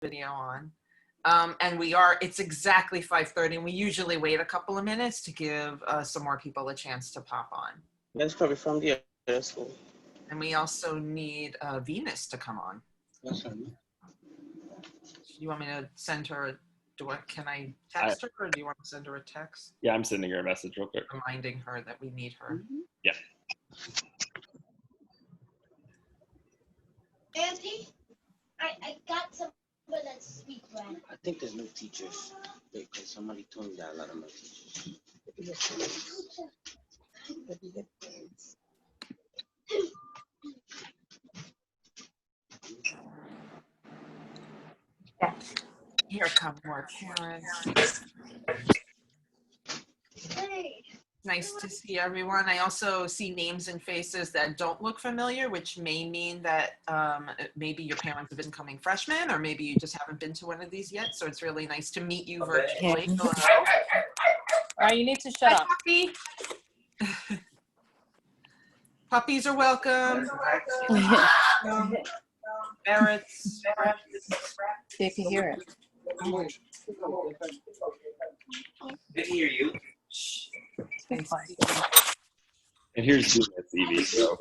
video on. And it's exactly 5:30, and we usually wait a couple of minutes to give some more people a chance to pop on. That's probably from the other school. And we also need Venus to come on. That's fine. You want me to send her, can I text her, or do you want to send her a text? Yeah, I'm sending her a message real quick. Reminding her that we need her. Yeah. Auntie, I got some that speak right. I think there's no teachers because somebody told me that a lot of my teachers. Here come more parents. Hey. Nice to see everyone. I also see names and faces that don't look familiar, which may mean that maybe your parents have been coming freshmen, or maybe you just haven't been to one of these yet. So it's really nice to meet you virtually. All right, you need to shut up. Puppy. Puppies are welcome. Ferrets. See if you hear it. Good to hear you. And here's Venus, Evie. So.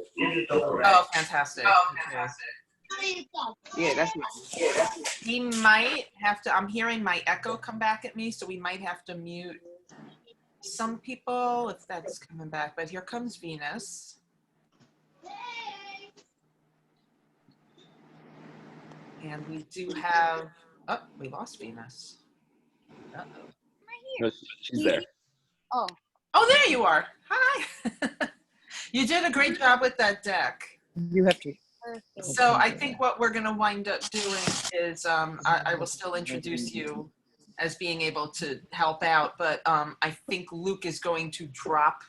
Oh, fantastic. Okay. Yeah, that's nice. We might have to, I'm hearing my echo come back at me, so we might have to mute some people if that's coming back. But here comes Venus. And we do have, oh, we lost Venus. Uh-oh. No, she's there. Oh. Oh, there you are. Hi. You did a great job with that deck. You have to. So I think what we're going to wind up doing is I will still introduce you as being able to help out, but I think Luke is going to drop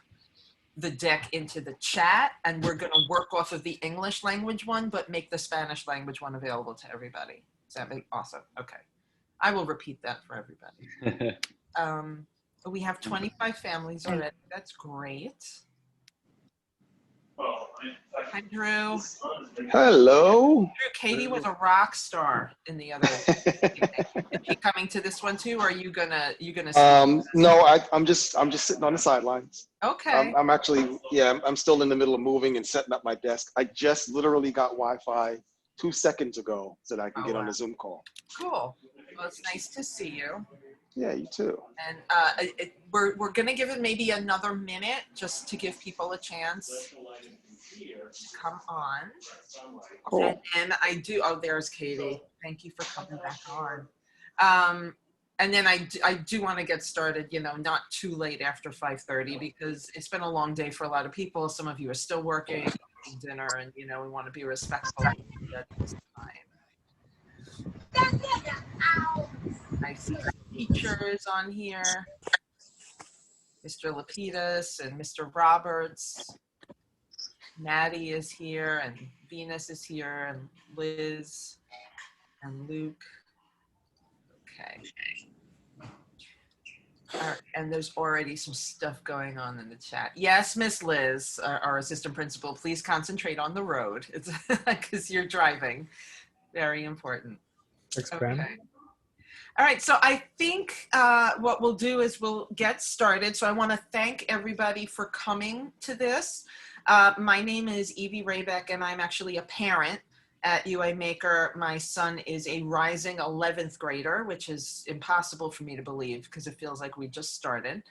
the deck into the chat, and we're going to work off of the English language one, but make the Spanish language one available to everybody. Does that make awesome? Okay. I will repeat that for everybody. We have 25 families already. That's great. Hi, Drew. Hello. Drew, Katie was a rock star in the other. Is she coming to this one too, or are you gonna No, I'm just sitting on the sidelines. Okay. I'm actually, yeah, I'm still in the middle of moving and setting up my desk. I just literally got Wi-Fi 2 seconds ago so that I can get on the Zoom call. Cool. Well, it's nice to see you. Yeah, you too. And we're gonna give it maybe another minute just to give people a chance to come on. Cool. And I do. Oh, there's Katie. Thank you for coming back on. And then I do want to get started, you know, not too late after 5:30 because it's been a long day for a lot of people. Some of you are still working, eating dinner, and you know we want to be respectful at this time. I see teachers on here, Mr. Lapidus and Mr. Roberts. Maddie is here, and Venus is here, and Liz and Luke. Okay. And there's already some stuff going on in the chat. Yes, Miss Liz, our assistant principal, please concentrate on the road. It's because you're driving. Very important. Thanks, okay. All right, so I think what we'll do is we'll get started. So I want to thank everybody for coming to this. My name is Evie Raybeck, and I'm actually a parent at UA Maker. My son is a rising 11th grader, which is impossible for me to believe because it feels like we just started.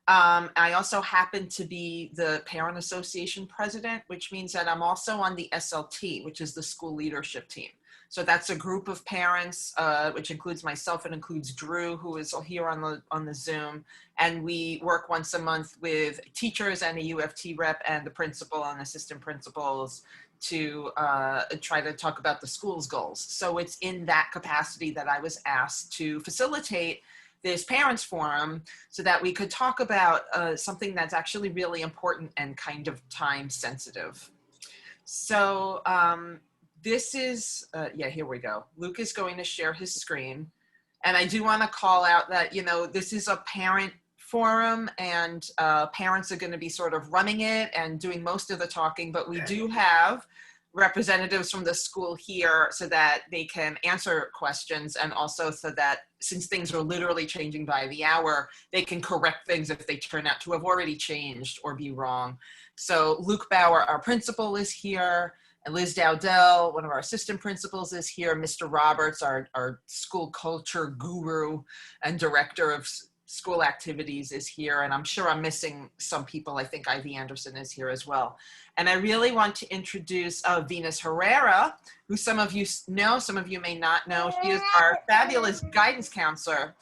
I also happen to be the Parent Association president, which means that I'm also on the SLT, which is the school leadership team. So that's a group of parents, which includes myself and includes Drew, who is here on the Zoom. And we work once a month with teachers and a UFT rep and the principal and assistant principals to try to talk about the school's goals. So it's in that capacity that I was asked to facilitate this parents forum so that we could talk about something that's actually really important and kind of time sensitive. So this is, yeah, here we go. Luke is going to share his screen. And I do want to call out that, you know, this is a parent forum and parents are going to be sort of running it and doing most of the talking, but we do have representatives from the school here so that they can answer questions, and also so that since things are literally changing by the hour, they can correct things if they turn out to have already changed or be wrong. So Luke Bauer, our principal, is here, and Liz Dowdell, one of our assistant principals, is here. Mr. Roberts, our school culture guru and director of school activities, is here. And I'm sure I'm missing some people. I think Ivy Anderson is here as well. And I really want to introduce Venus Herrera, who some of you know, some of you may not know. She is our fabulous guidance counselor.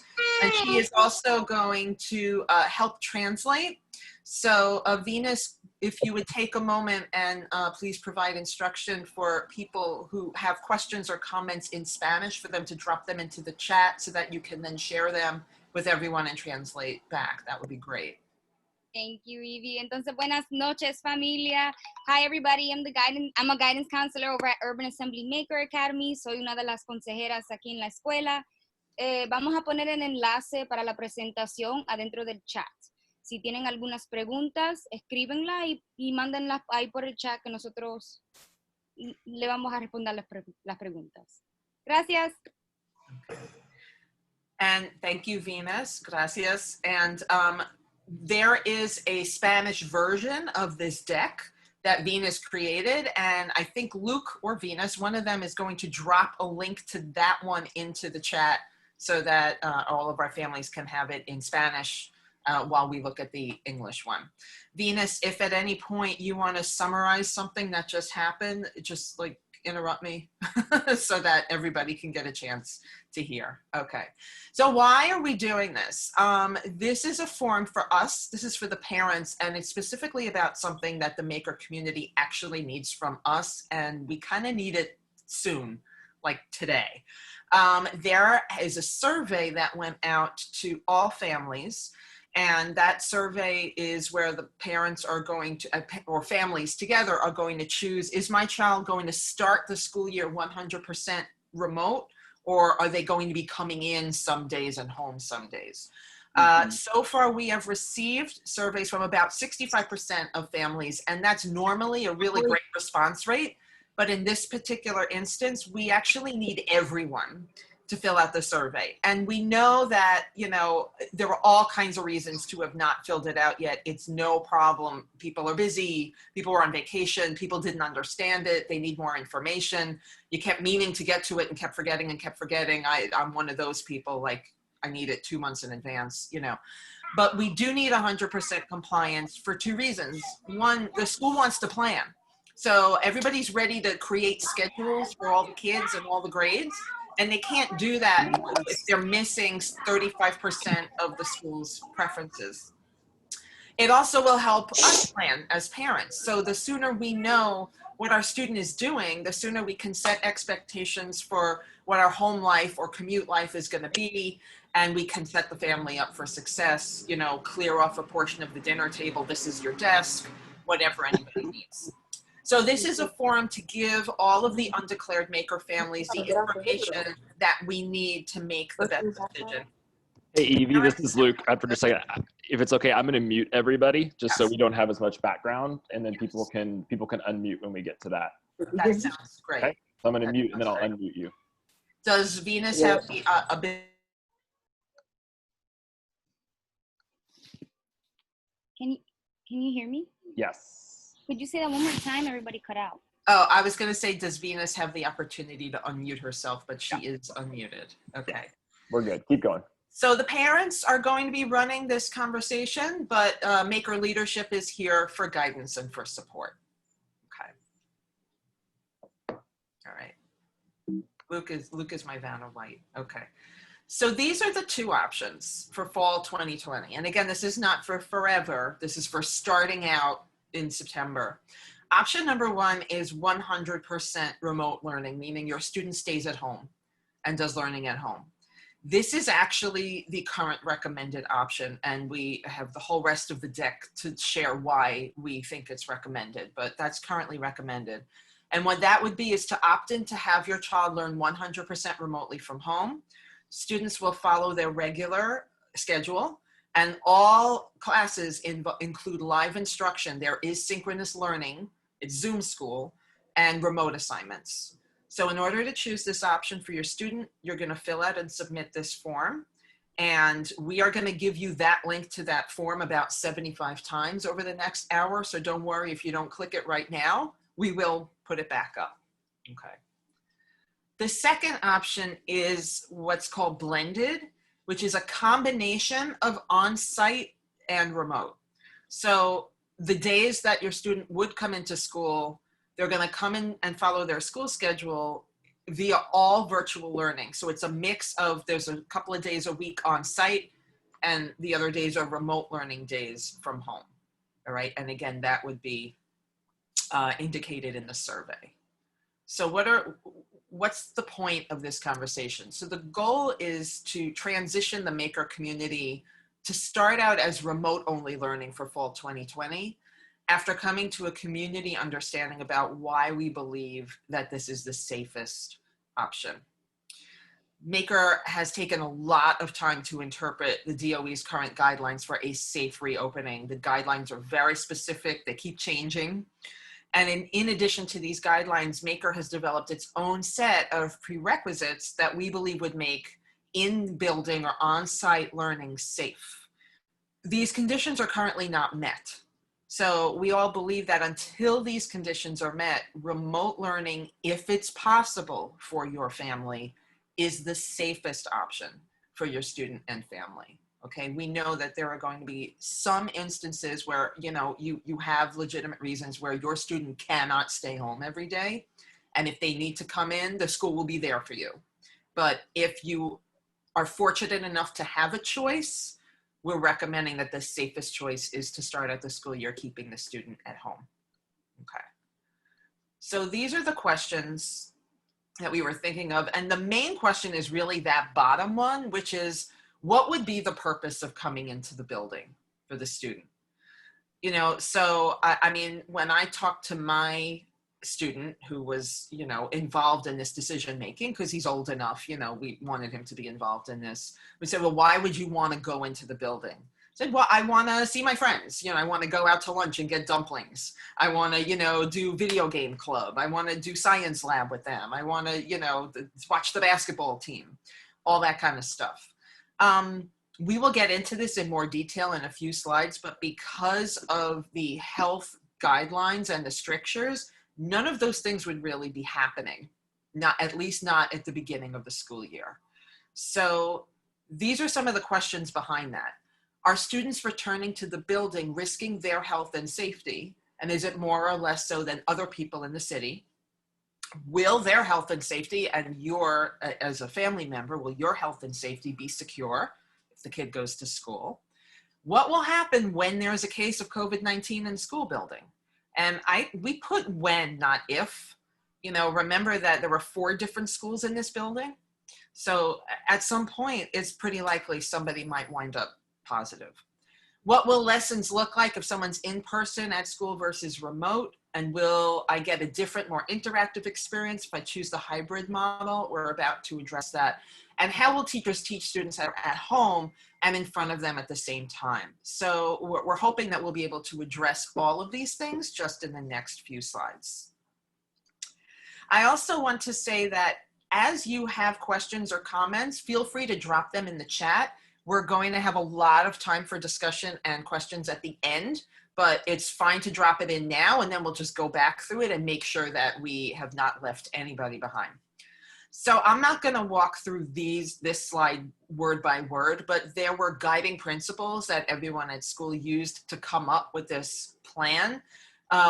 And she is also going to help translate. So Venus, if you would take a moment and please provide instruction for people who have questions or comments in Spanish, for them to drop them into the chat so that you can then share them with everyone and translate back. That would be great. Thank you, Evie. Entonces, buenas noches, familia. Hi, everybody. I'm a guidance counselor over at Urban Assembly Maker Academy. Soy una de las consejeras aquí en la escuela. Vamos a poner el enlace para la presentación adentro del chat. Si tienen algunas preguntas, escríbenla y mándenlas ahí por el chat, que nosotros le vamos a responder las preguntas. Gracias. And thank you, Venus. Gracias. And there is a Spanish version of this deck that Venus created. And I think Luke or Venus, one of them, is going to drop a link to that one into the chat so that all of our families can have it in Spanish while we look at the English one. Venus, if at any point you want to summarize something that just happened, just like interrupt me so that everybody can get a chance to hear. Okay, so why are we doing this? This is a forum for us. This is for the parents, and it's specifically about something that the maker community actually needs from us, and we kind of need it soon, like today. There is a survey that went out to all families, and that survey is where the parents are going to, or families together are going to choose, is my child going to start the school year 100% remote, or are they going to be coming in some days and home some days? So far, we have received surveys from about 65% of families, and that's normally a really great response rate. But in this particular instance, we actually need everyone to fill out the survey. And we know that, you know, there are all kinds of reasons to have not filled it out yet. It's no problem. People are busy, people were on vacation, people didn't understand it, they need more information. You kept meaning to get to it and kept forgetting and kept forgetting. I'm one of those people, like, I need it 2 months in advance, you know. But we do need 100% compliance for two reasons. One, the school wants to plan. So everybody's ready to create schedules for all the kids and all the grades. And they can't do that if they're missing 35% of the school's preferences. It also will help us plan as parents. So the sooner we know what our student is doing, the sooner we can set expectations for what our home life or commute life is going to be, and we can set the family up for success, you know, clear off a portion of the dinner table, this is your desk, whatever anybody needs. So this is a forum to give all of the undeclared maker families the information that we need to make the best decision. Hey, Evie, this is Luke. For just a second, if it's okay, I'm going to mute everybody just so we don't have as much background, and then people can unmute when we get to that. That sounds great. Okay? So I'm going to mute, and then I'll unmute you. Does Venus have the ability? Can you hear me? Yes. Could you say that one more time? Everybody cut out. Oh, I was going to say, does Venus have the opportunity to unmute herself, but she is unmuted. Okay. We're good. Keep going. So the parents are going to be running this conversation, but Maker Leadership is here for guidance and for support. Okay. All right. Luke is my Vanna White. Okay. So these are the two options for fall 2020. And again, this is not for forever. This is for starting out in September. Option number one is 100% remote learning, meaning your student stays at home and does learning at home. This is actually the current recommended option, and we have the whole rest of the deck to share why we think it's recommended, but that's currently recommended. And what that would be is to opt in to have your child learn 100% remotely from home. Students will follow their regular schedule, and all classes include live instruction. There is synchronous learning. It's Zoom school. and remote assignments. So in order to choose this option for your student, you're going to fill out and submit this form. And we are going to give you that link to that form about 75 times over the next hour. So don't worry if you don't click it right now, we will put it back up. Okay. The second option is what's called blended, which is a combination of on-site and remote. So the days that your student would come into school, they're going to come in and follow their school schedule via all virtual learning. So it's a mix of, there's a couple of days a week on site and the other days are remote learning days from home. All right. And again, that would be indicated in the survey. So what's the point of this conversation? So the goal is to transition the maker community to start out as remote only learning for fall 2020, after coming to a community understanding about why we believe that this is the safest option. Maker has taken a lot of time to interpret the DOE's current guidelines for a safe reopening. The guidelines are very specific, they keep changing. And in addition to these guidelines, Maker has developed its own set of prerequisites that we believe would make in-building or on-site learning safe. These conditions are currently not met. So we all believe that until these conditions are met, remote learning, if it's possible for your family, is the safest option for your student and family. Okay, we know that there are going to be some instances where, you know, you have legitimate reasons where your student cannot stay home every day. And if they need to come in, the school will be there for you. But if you are fortunate enough to have a choice, we're recommending that the safest choice is to start out the school year keeping the student at home. Okay. So these are the questions that we were thinking of. And the main question is really that bottom one, which is, what would be the purpose of coming into the building for the student? You know, so I mean, when I talked to my student who was, you know, involved in this decision making, because he's old enough, you know, we wanted him to be involved in this. We said, well, why would you want to go into the building? I said, well, I want to see my friends. You know, I want to go out to lunch and get dumplings. I want to, you know, do video game club. I want to do science lab with them. I want to, you know, watch the basketball team, all that kind of stuff. We will get into this in more detail in a few slides, but because of the health guidelines and the strictures, none of those things would really be happening, at least not at the beginning of the school year. So these are some of the questions behind that. Are students returning to the building risking their health and safety? And is it more or less so than other people in the city? Will their health and safety and your, as a family member, will your health and safety be secure if the kid goes to school? What will happen when there is a case of COVID-19 in the school building? And we put when, not if. You know, remember that there were 4 different schools in this building. So at some point, it's pretty likely somebody might wind up positive. What will lessons look like if someone's in person at school versus remote? And will I get a different, more interactive experience if I choose the hybrid model? We're about to address that. And how will teachers teach students at home and in front of them at the same time? So we're hoping that we'll be able to address all of these things just in the next few slides. I also want to say that as you have questions or comments, feel free to drop them in the chat. We're going to have a lot of time for discussion and questions at the end, but it's fine to drop it in now, and then we'll just go back through it and make sure that we have not left anybody behind. So I'm not going to walk through this slide word by word, but there were guiding principles that everyone at school used to come up with this plan.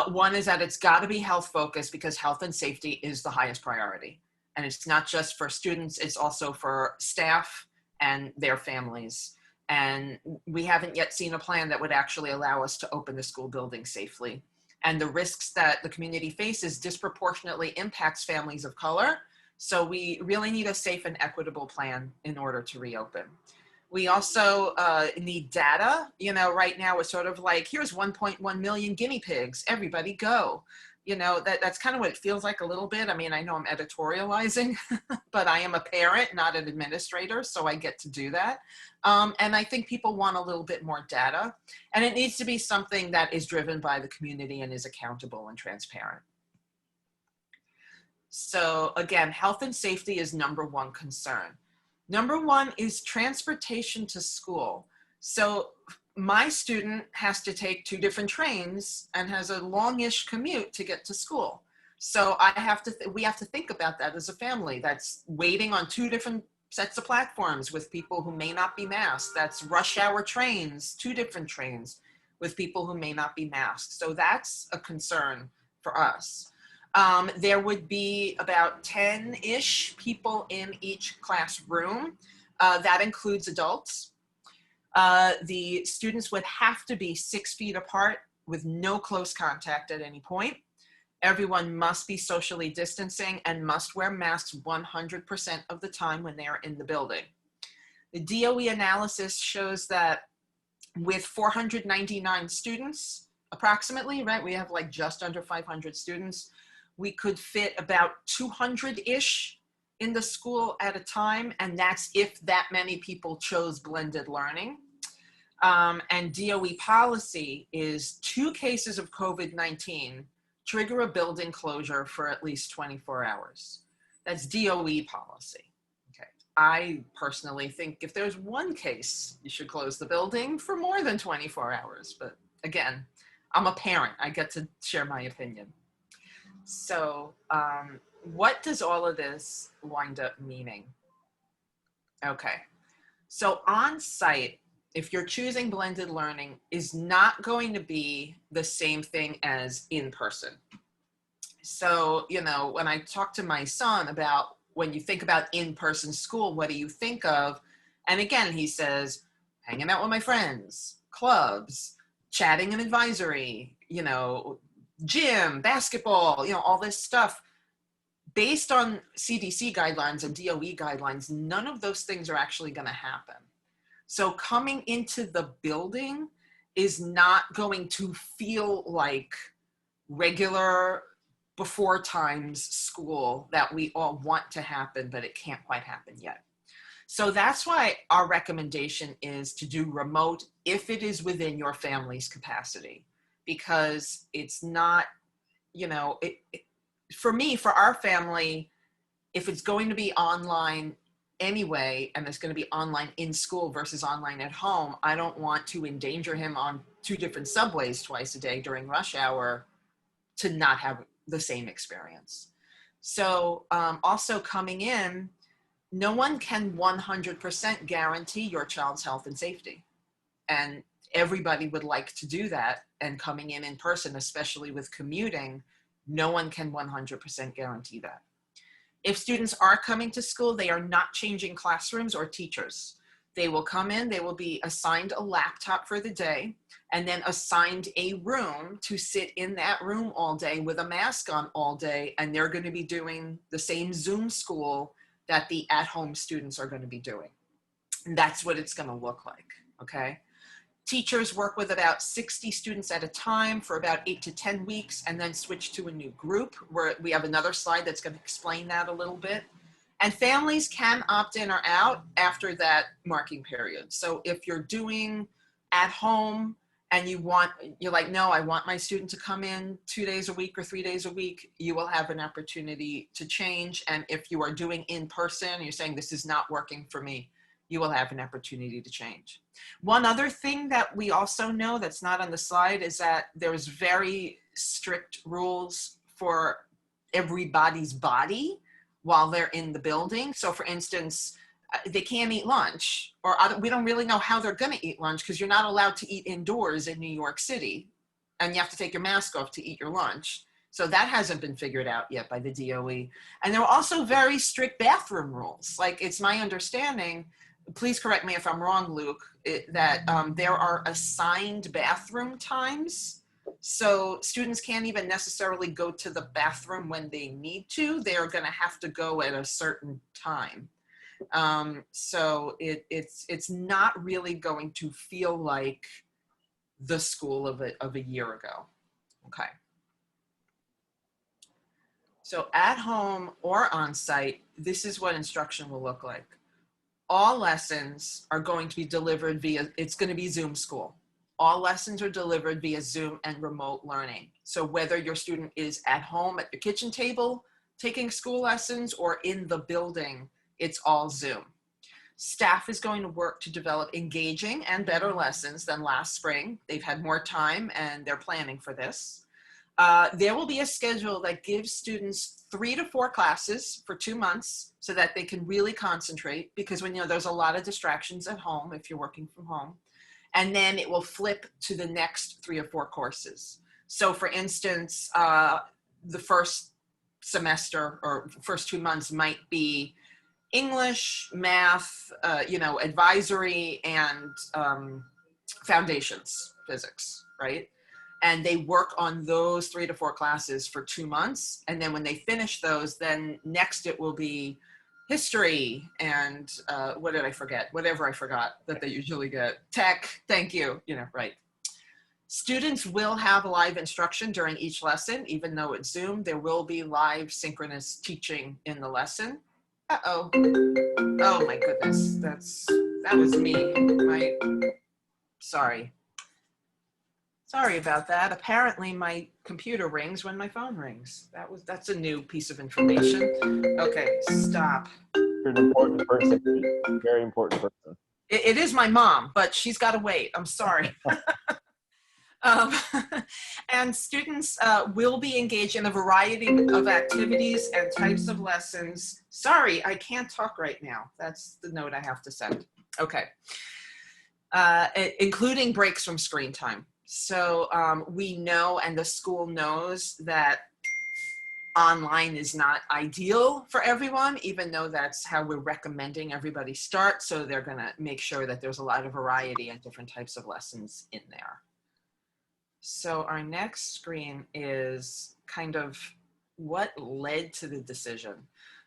One is that it's got to be health focused because health and safety is the highest priority. And it's not just for students, it's also for staff and their families. And we haven't yet seen a plan that would actually allow us to open the school building safely. And the risks that the community faces disproportionately impacts families of color. So we really need a safe and equitable plan in order to reopen. We also need data. You know, right now it's sort of like, here's 1.1 million guinea pigs, everybody go. You know, that's kind of what it feels like a little bit. I mean, I know I'm editorializing, but I am a parent, not an administrator, so I get to do that. And I think people want a little bit more data, and it needs to be something that is driven by the community and is accountable and transparent. So again, health and safety is number one concern. Number one is transportation to school. So my student has to take 2 different trains and has a longish commute to get to school. So we have to think about that as a family. That's waiting on 2 different sets of platforms with people who may not be masked. That's rush hour trains, 2 different trains with people who may not be masked. So that's a concern for us. There would be about 10-ish people in each classroom. That includes adults. The students would have to be 6 feet apart with no close contact at any point. Everyone must be socially distancing and must wear masks 100% of the time when they are in the building. The DOE analysis shows that with 499 students, approximately, right? We have like just under 500 students. We could fit about 200-ish in the school at a time, and that's if that many people chose blended learning. And DOE policy is 2 cases of COVID-19 trigger a building closure for at least 24 hours. That's DOE policy. Okay. I personally think if there's 1 case, you should close the building for more than 24 hours. But again, I'm a parent. I get to share my opinion. So what does all of this wind up meaning? Okay. So on-site, if you're choosing blended learning, is not going to be the same thing as in person. So, you know, when I talk to my son about when you think about in-person school, what do you think of? And again, he says, hanging out with my friends, clubs, chatting and advisory, you know, gym, basketball, you know, all this stuff. Based on CDC guidelines and DOE guidelines, none of those things are actually going to happen. So coming into the building is not going to feel like regular before times school that we all want to happen, but it can't quite happen yet. So that's why our recommendation is to do remote if it is within your family's capacity, because it's not, you know, for me, for our family, if it's going to be online anyway, and it's going to be online in school versus online at home, I don't want to endanger him on 2 different subways twice a day during rush hour to not have the same experience. So also coming in, no one can 100% guarantee your child's health and safety. And everybody would like to do that. And coming in person, especially with commuting, no one can 100% guarantee that. If students are coming to school, they are not changing classrooms or teachers. They will come in, they will be assigned a laptop for the day, and then assigned a room to sit in that room all day with a mask on all day, and they're going to be doing the same Zoom school that the at-home students are going to be doing. And that's what it's going to look like, okay? Teachers work with about 60 students at a time for about 8 to 10 weeks and then switch to a new group, where we have another slide that's going to explain that a little bit. And families can opt in or out after that marking period. So if you're doing at home and you're like, no, I want my student to come in 2 days a week or 3 days a week, you will have an opportunity to change. And if you are doing in person, you're saying this is not working for me, you will have an opportunity to change. One other thing that we also know that's not on the slide is that there's very strict rules for everybody's body while they're in the building. So for instance, they can't eat lunch, or we don't really know how they're gonna eat lunch because you're not allowed to eat indoors in New York City, and you have to take your mask off to eat your lunch. So that hasn't been figured out yet by the DOE. And there are also very strict bathroom rules. Like, it's my understanding, please correct me if I'm wrong, Luke, that there are assigned bathroom times. So students can't even necessarily go to the bathroom when they need to. They're going to have to go at a certain time. So it's not really going to feel like the school of a year ago. Okay. So at home or on site, this is what instruction will look like. All lessons are going to be delivered it's going to be Zoom school. All lessons are delivered via Zoom and remote learning. So whether your student is at home at the kitchen table taking school lessons or in the building, it's all Zoom. Staff is going to work to develop engaging and better lessons than last spring. They've had more time and they're planning for this. There will be a schedule that gives students 3 to 4 classes for 2 months so that they can really concentrate, because when there's a lot of distractions at home if you're working from home. And then it will flip to the next 3 or 4 courses. So for instance, the first semester or first 2 months might be English, math, advisory, and foundations physics, right? And they work on those 3 to 4 classes for 2 months. And then when they finish those, then next it will be history and what did I forget? Whatever I forgot that they usually get. Tech, thank you, right. Students will have live instruction during each lesson, even though it's Zoom. There will be live synchronous teaching in the lesson. Uh-oh. Oh my goodness, that was me, right? Sorry about that. Apparently my computer rings when my phone rings. That's a new piece of information. Okay, stop. You're an important person, very important person. It is my mom, but she's got to wait. I'm sorry. And students will be engaged in a variety of activities and types of lessons. Sorry, I can't talk right now. That's the note I have to send. Okay. Including breaks from screen time. So we know, and the school knows, that online is not ideal for everyone, even though that's how we're recommending everybody start. So they're going to make sure that there's a lot of variety and different types of lessons in there. So our next screen is kind of what led to the decision.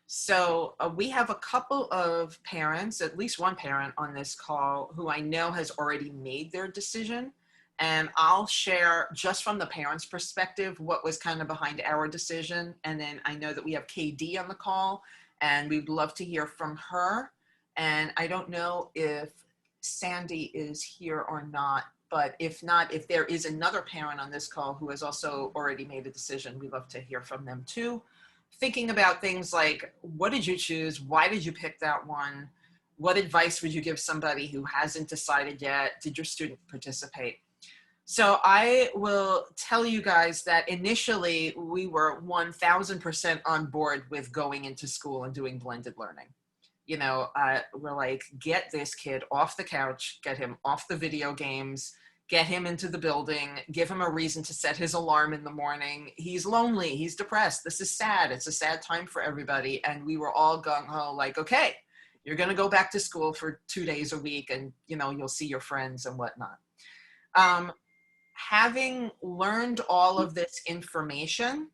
So we have a couple of parents, at least one parent on this call, who I know has already made their decision. And I'll share just from the parents' perspective what was kind of behind our decision. And then I know that we have KD on the call, and we'd love to hear from her. And I don't know if Sandy is here or not, but if not, if there is another parent on this call who has also already made a decision, we'd love to hear from them too. Thinking about things like, what did you choose? Why did you pick that one? What advice would you give somebody who hasn't decided yet? Did your student participate? So I will tell you guys that initially we were 1000% on board with going into school and doing blended learning. We're like, get this kid off the couch, get him off the video games, get him into the building, give him a reason to set his alarm in the morning. He's lonely, he's depressed, this is sad, it's a sad time for everybody. And we were all gung-ho like, okay, you're gonna go back to school for 2 days a week and you'll see your friends and whatnot. Having learned all of this information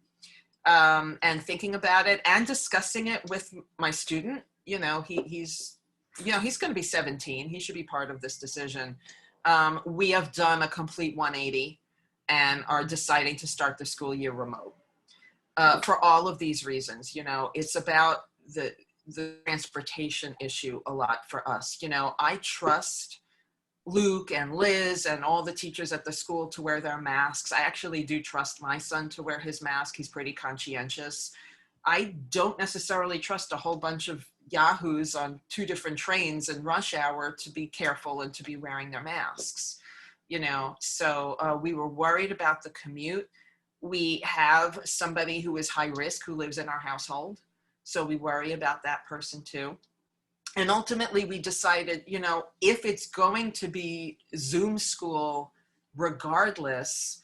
and thinking about it and discussing it with my student, he's going to be 17. He should be part of this decision. We have done a complete 180 and are deciding to start the school year remote for all of these reasons. It's about the transportation issue a lot for us. I trust Luke and Liz and all the teachers at the school to wear their masks. I actually do trust my son to wear his mask. He's pretty conscientious. I don't necessarily trust a whole bunch of yahoos on 2 different trains in rush hour to be careful and to be wearing their masks. So we were worried about the commute. We have somebody who is high risk who lives in our household. So we worry about that person too. And ultimately we decided, if it's going to be Zoom school regardless,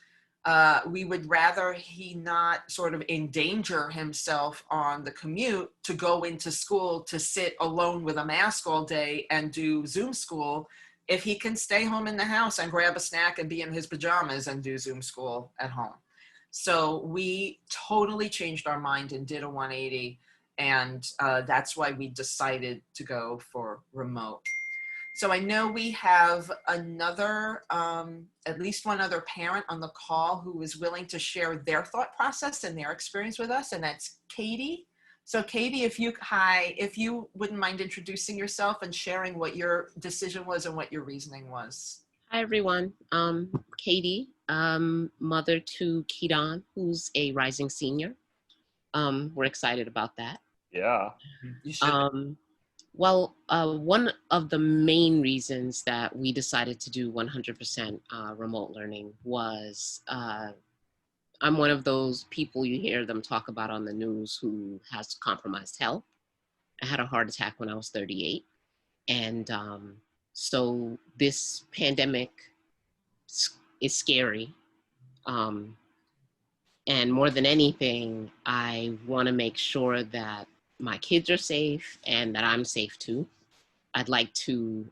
we would rather he not sort of endanger himself on the commute to go into school to sit alone with a mask all day and do Zoom school, if he can stay home in the house and grab a snack and be in his pajamas and do Zoom school at home. So we totally changed our mind and did a 180. And that's why we decided to go for remote. So I know we have another, at least one other parent on the call who is willing to share their thought process and their experience with us, and that's Katie. So Katie, if you wouldn't mind introducing yourself and sharing what your decision was and what your reasoning was. Hi, everyone. Katie, mother to Kiran, who's a rising senior. We're excited about that. Yeah. You should. Well, one of the main reasons that we decided to do 100% remote learning was I'm one of those people you hear them talk about on the news who has compromised health. I had a heart attack when I was 38. And so this pandemic is scary. And more than anything, I want to make sure that my kids are safe and that I'm safe too. I'd like to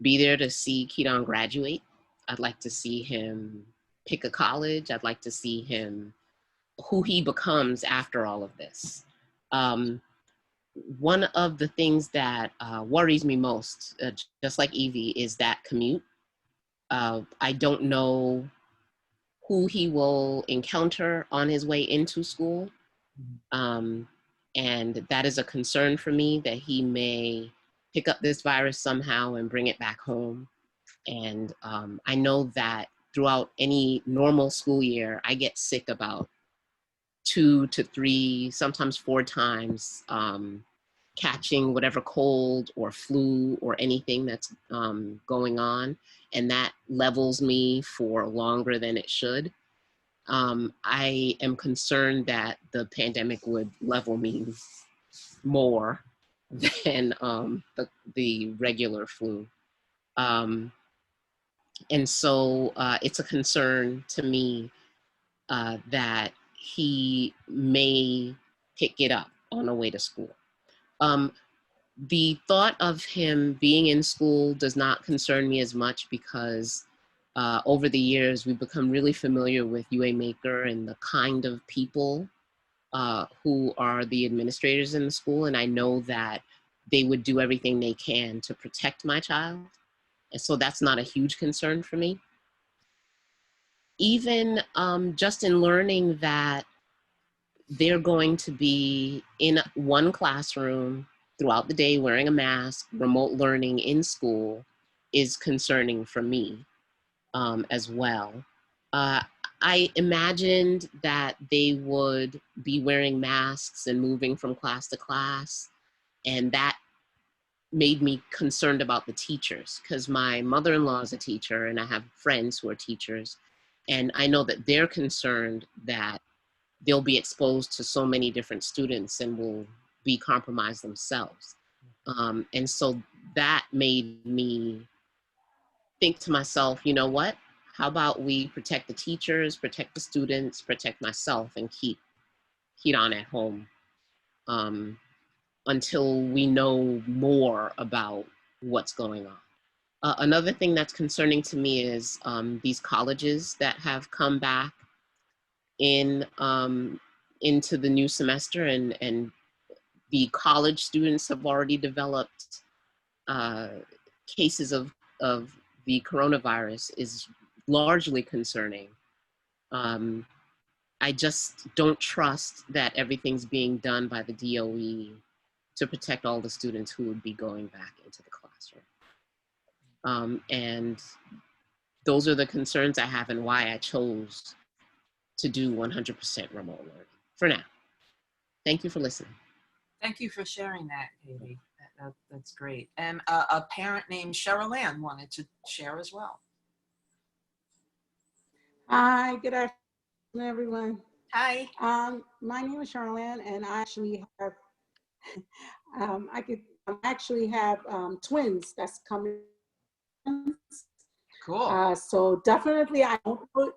be there to see Keaton graduate. I'd like to see him pick a college. I'd like to see him, who he becomes after all of this. One of the things that worries me most, just like Evie, is that commute. I don't know who he will encounter on his way into school. And that is a concern for me, that he may pick up this virus somehow and bring it back home. And I know that throughout any normal school year, I get sick about 2 to 3, sometimes 4 times, catching whatever cold or flu or anything that's going on. And that levels me for longer than it should. I am concerned that the pandemic would level me more than the regular flu. And so it's a concern to me that he may pick it up on the way to school. The thought of him being in school does not concern me as much because over the years, we've become really familiar with UA Maker and the kind of people who are the administrators in the school. And I know that they would do everything they can to protect my child. And so that's not a huge concern for me. Even just in learning that they're going to be in one classroom throughout the day wearing a mask, remote learning in school is concerning for me as well. I imagined that they would be wearing masks and moving from class to class, and that made me concerned about the teachers, because my mother-in-law is a teacher and I have friends who are teachers, and I know that they're concerned that they'll be exposed to so many different students and will be compromised themselves. And so that made me think to myself, you know what? How about we protect the teachers, protect the students, protect myself, and keep Keaton at home until we know more about what's going on. Another thing that's concerning to me is these colleges that have come back into the new semester, and the college students have already developed cases of the coronavirus is largely concerning. I just don't trust that everything's being done by the DOE to protect all the students who would be going back into the classroom. And those are the concerns I have and why I chose to do 100% remote learning for now. Thank you for listening. Thank you for sharing that, Katie. That's great. And a parent named Cheryl Ann wanted to share as well. Hi, good afternoon, everyone. Hi. My name is Cheryl Ann, and I actually have, I actually have twins that's coming. Cool. So definitely, I don't put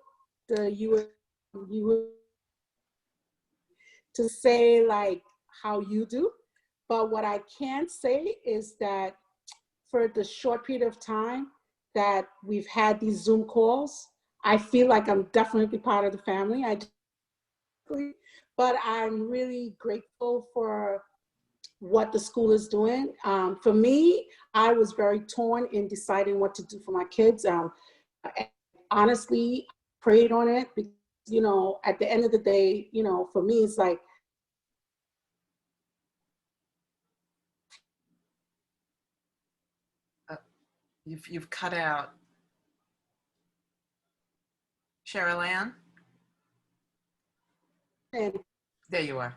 the you to say like how you do, but what I can say is that for the short period of time that we've had these Zoom calls, I feel like I'm definitely part of the family. But I'm really grateful for what the school is doing. For me, I was very torn in deciding what to do for my kids. Honestly, prayed on it because, you know, at the end of the day, you know, for me, it's like, You've cut out. Cheryl Ann? and There you are.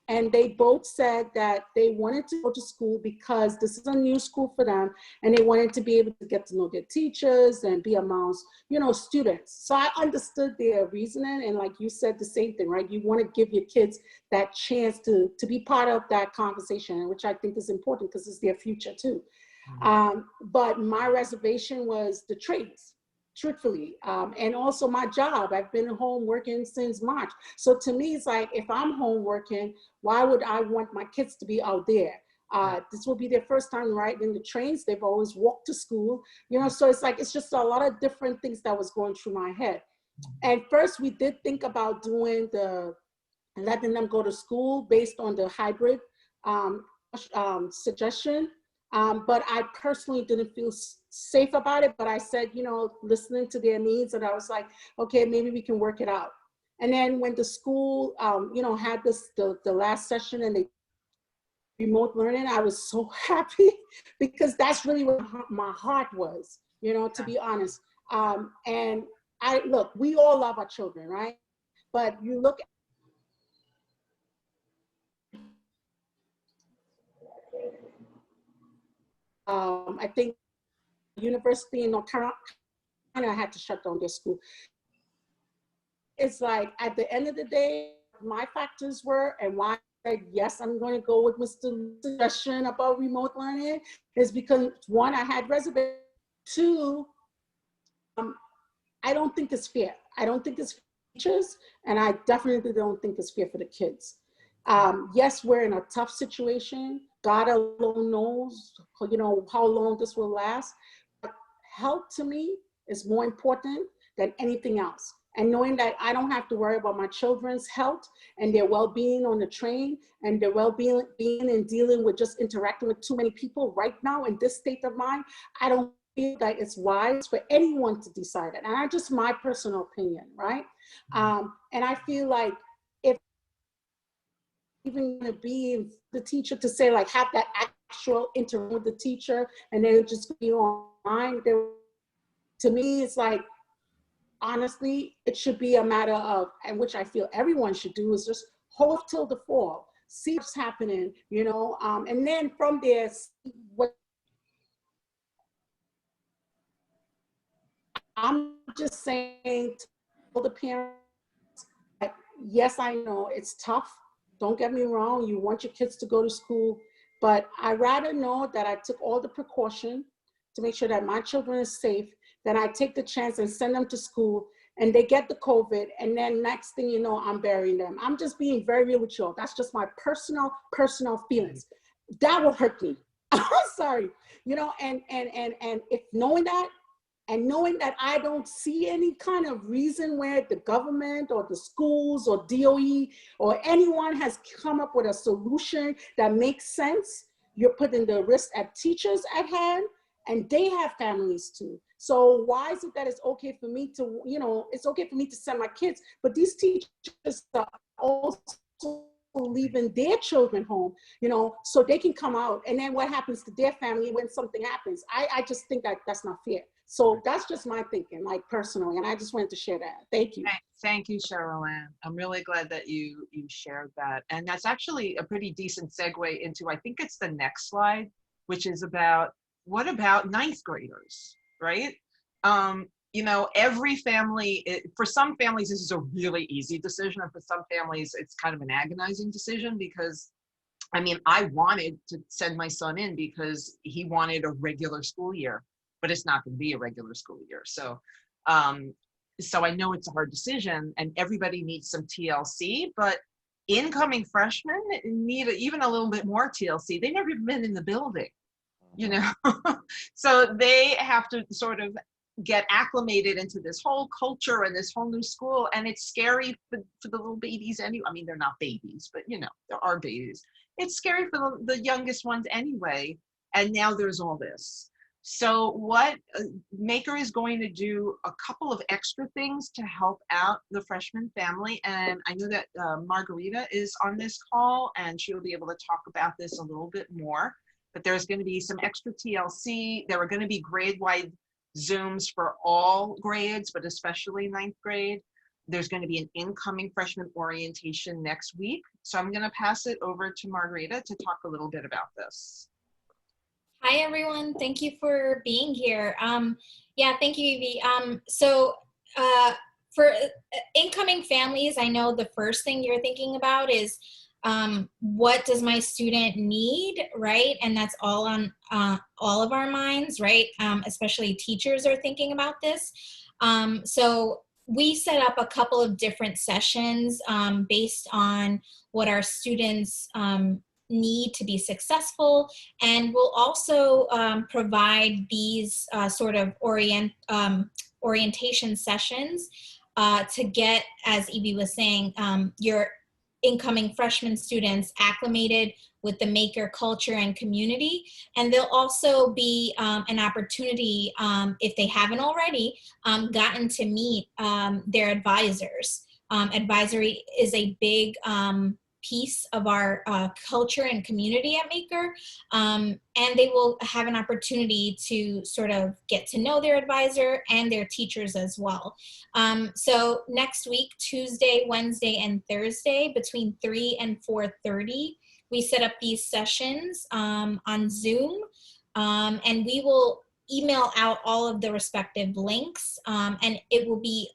And they both said that they wanted to go to school because this is a new school for them, and they wanted to be able to get to know their teachers and be amongst, you know, students. So I understood their reasoning, and like you said, the same thing, right? You want to give your kids that chance to be part of that conversation, which I think is important because it's their future too. But my reservation was the trades, truthfully, and also my job. I've been home working since March. So to me, it's like, if I'm home working, why would I want my kids to be out there? This will be their first time riding the trains. They've always walked to school, you know, so it's like, it's just a lot of different things that was going through my head. And first we did think about doing letting them go to school based on the hybrid suggestion. But I personally didn't feel safe about it. But I said, you know, listening to their needs, and I was like, okay, maybe we can work it out. And then when the school, you know, had the last session and they remote learning, I was so happy because that's really what my heart was, you know, to be honest. And look, we all love our children, right? But you look I think university in North Carolina had to shut down their school. It's like, at the end of the day, my factors were, and why I said, yes, I'm going to go with Mr. suggestion about remote learning, is because, one, I had reservations. Two, I don't think it's fair. I don't think it's fair for teachers, and I definitely don't think it's fair for the kids. Yes, we're in a tough situation. God alone knows, you know, how long this will last. But health to me is more important than anything else. And knowing that I don't have to worry about my children's health and their well-being on the train, and their well-being and dealing with just interacting with too many people right now in this state of mind, I don't feel that it's wise for anyone to decide it. And that's just my personal opinion, right? And I feel like, if even going to be the teacher to say, like, have that actual interaction with the teacher and then just be online, to me, it's like, honestly, it should be a matter of, and which I feel everyone should do, is just hold till the fall, see what's happening, you know, and then from there, see what. I'm just saying to all the parents, yes, I know it's tough. Don't get me wrong. You want your kids to go to school, but I rather know that I took all the precaution to make sure that my children are safe, than I take the chance and send them to school and they get the COVID, and then next thing you know, I'm burying them. I'm just being very real with y'all. That's just my personal feelings. That will hurt me. I'm sorry, you know, and if knowing that, and knowing that I don't see any kind of reason where the government or the schools or DOE or anyone has come up with a solution that makes sense, you're putting the risk at teachers at hand, and they have families too. So why is it that it's okay for me to, you know, it's okay for me to send my kids, but these teachers are also leaving their children home, you know, so they can come out, and then what happens to their family when something happens? I just think that that's not fair. So that's just my thinking, like, personally, and I just wanted to share that. Thank you. Thank you, Cheryl Ann. I'm really glad that you shared that. And that's actually a pretty decent segue into, I think it's the next slide, which is about, what about ninth graders, right? You know, every family, for some families, this is a really easy decision. And for some families, it's kind of an agonizing decision, because, I mean, I wanted to send my son in because he wanted a regular school year, but it's not going to be a regular school year. So, so I know it's a hard decision, and everybody needs some TLC, but incoming freshmen need even a little bit more TLC. They've never been in the building, you know, so they have to sort of get acclimated into this whole culture and this whole new school. And it's scary for the little babies anyway. I mean, they're not babies, but you know, there are babies. It's scary for the youngest ones anyway. And now there's all this. So what Maker is going to do a couple of extra things to help out the freshman family. And I know that Margarita is on this call, and she'll be able to talk about this a little bit more. But there's going to be some extra TLC. There are going to be grade-wide Zooms for all grades, but especially ninth grade. there's going to be an incoming freshman orientation next week. So I'm going to pass it over to Margarita to talk a little bit about this. Hi, everyone. Thank you for being here. Yeah, thank you, Evie. So for incoming families, I know the first thing you're thinking about is what does my student need, right? And that's all on all of our minds, right? Especially teachers are thinking about this. So we set up a couple of different sessions based on what our students need to be successful, and we'll also provide these sort of orientation sessions to get, as Evie was saying, your incoming freshman students acclimated with the maker culture and community. And there'll also be an opportunity, if they haven't already, gotten to meet their advisors. Advisory is a big piece of our culture and community at Maker, and they will have an opportunity to sort of get to know their advisor and their teachers as well. So next week, Tuesday, Wednesday, and Thursday, between 3 and 4:30, we set up these sessions on Zoom, and we will email out all of the respective links, and it will be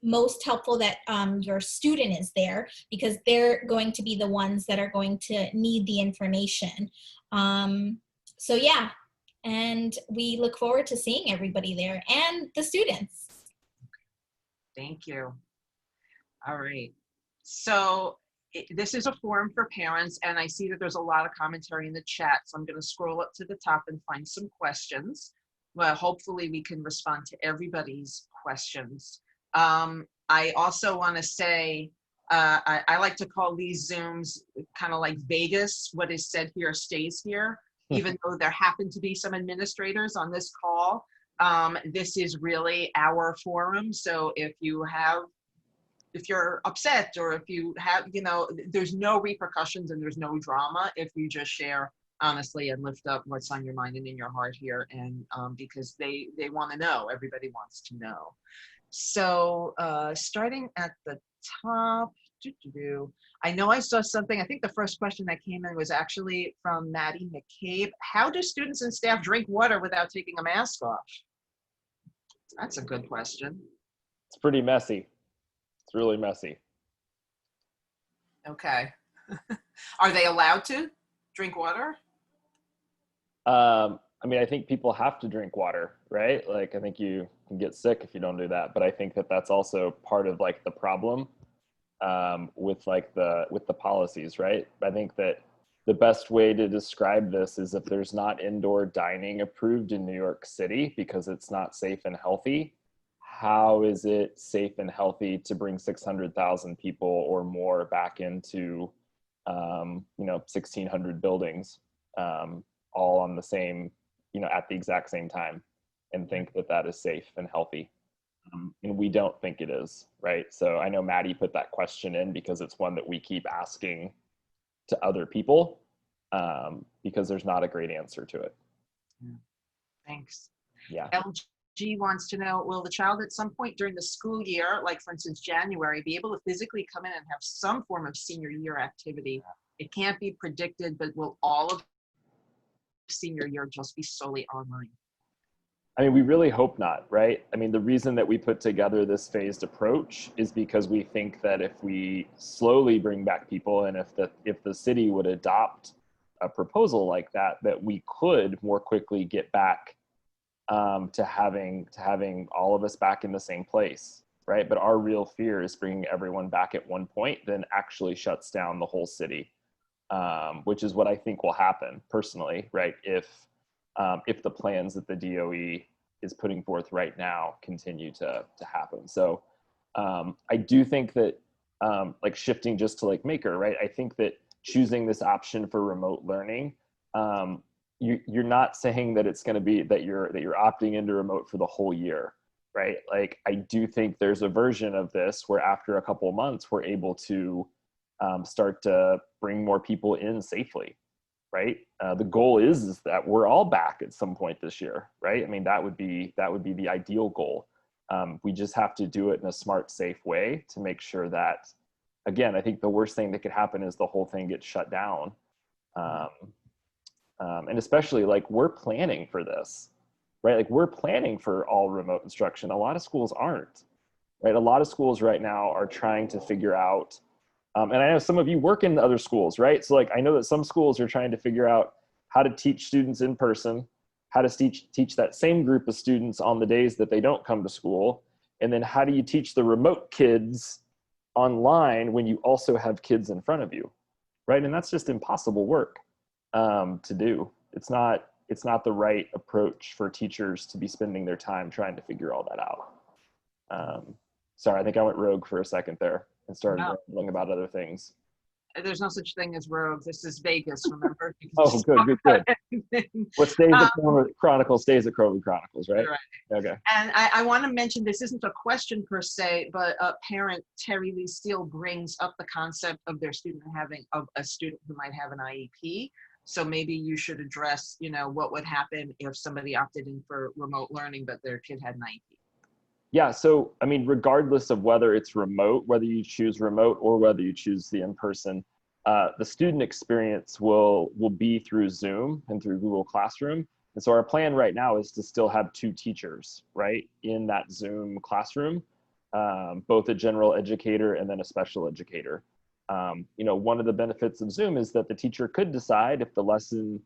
most helpful that your student is there, because they're going to be the ones that are going to need the information. So yeah, and we look forward to seeing everybody there and the students. Thank you. All right. So this is a forum for parents, and I see that there's a lot of commentary in the chat. So I'm going to scroll up to the top and find some questions. Well, hopefully we can respond to everybody's questions. I also want to say, I like to call these Zooms kind of like Vegas. What is said here stays here, even though there happen to be some administrators on this call. This is really our forum. So if you're upset, or if you have, there's no repercussions and there's no drama if you just share honestly and lift up what's on your mind and in your heart here. And because they want to know, everybody wants to know. So starting at the top, I know I saw something. I think the first question that came in was actually from Maddie McCabe. How do students and staff drink water without taking a mask off? That's a good question. It's pretty messy. It's really messy. Okay. Are they allowed to drink water? I mean, I think people have to drink water, right? Like, I think you can get sick if you don't do that. But I think that that's also part of like the problem with the policies, right? I think that the best way to describe this is if there's not indoor dining approved in New York City because it's not safe and healthy, how is it safe and healthy to bring 600,000 people or more back into 1,600 buildings all on the same, at the exact same time, and think that that is safe and healthy? And we don't think it is, right? So I know Maddie put that question in because it's one that we keep asking to other people because there's not a great answer to it. Thanks. Yeah. LG wants to know, will the child at some point during the school year, like for instance, January, be able to physically come in and have some form of senior year activity? It can't be predicted, but will all of senior year just be solely online? I mean, we really hope not, right? I mean, the reason that we put together this phased approach is because we think that if we slowly bring back people, and if the city would adopt a proposal like that, that we could more quickly get back to having all of us back in the same place, right? But our real fear is bringing everyone back at one point, then actually shuts down the whole city, which is what I think will happen personally, right? If the plans that the DOE is putting forth right now continue to happen. So I do think that like shifting just to like Maker, right? I think that choosing this option for remote learning, you're not saying that it's going to be that you're opting into remote for the whole year, right? Like, I do think there's a version of this where after a couple of months, we're able to start to bring more people in safely, right? The goal is that we're all back at some point this year, right? I mean, that would be the ideal goal. We just have to do it in a smart, safe way to make sure that, again, I think the worst thing that could happen is the whole thing gets shut down. And especially like we're planning for this, right? Like we're planning for all remote instruction. A lot of schools aren't, right? A lot of schools right now are trying to figure out, and I know some of you work in other schools, right? So like, I know that some schools are trying to figure out how to teach students in person, how to teach that same group of students on the days that they don't come to school. And then how do you teach the remote kids online when you also have kids in front of you, right? And that's just impossible work to do. It's not the right approach for teachers to be spending their time trying to figure all that out. Sorry, I think I went rogue for a second there and started rambling about other things. There's no such thing as rogue. This is Vegas, remember? Oh, good. What stays at Chronicles stays at Chronicles, right? Right. Okay. And I want to mention, this isn't a question per se, but a parent, Terry Lee Steele, brings up the concept of their student of a student who might have an IEP. So maybe you should address, what would happen if somebody opted in for remote learning, but their kid had an IEP. Yeah, so I mean, regardless of whether it's remote, whether you choose remote or whether you choose the in-person, the student experience will be through Zoom and through Google Classroom. And so our plan right now is to still have 2 teachers, right, in that Zoom classroom, both a general educator and then a special educator. One of the benefits of Zoom is that the teacher could decide if the lesson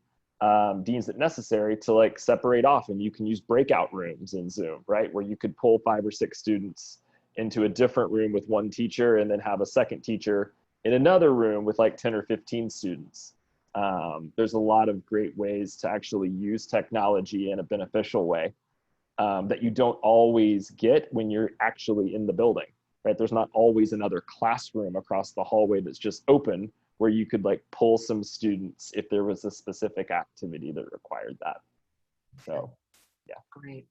deems it necessary to like separate off, and you can use breakout rooms in Zoom, right? Where you could pull 5 or 6 students into a different room with one teacher and then have a second teacher in another room with like 10 or 15 students. There's a lot of great ways to actually use technology in a beneficial way that you don't always get when you're actually in the building, right? There's not always another classroom across the hallway that's just open where you could like pull some students if there was a specific activity that required that. So, yeah. Great.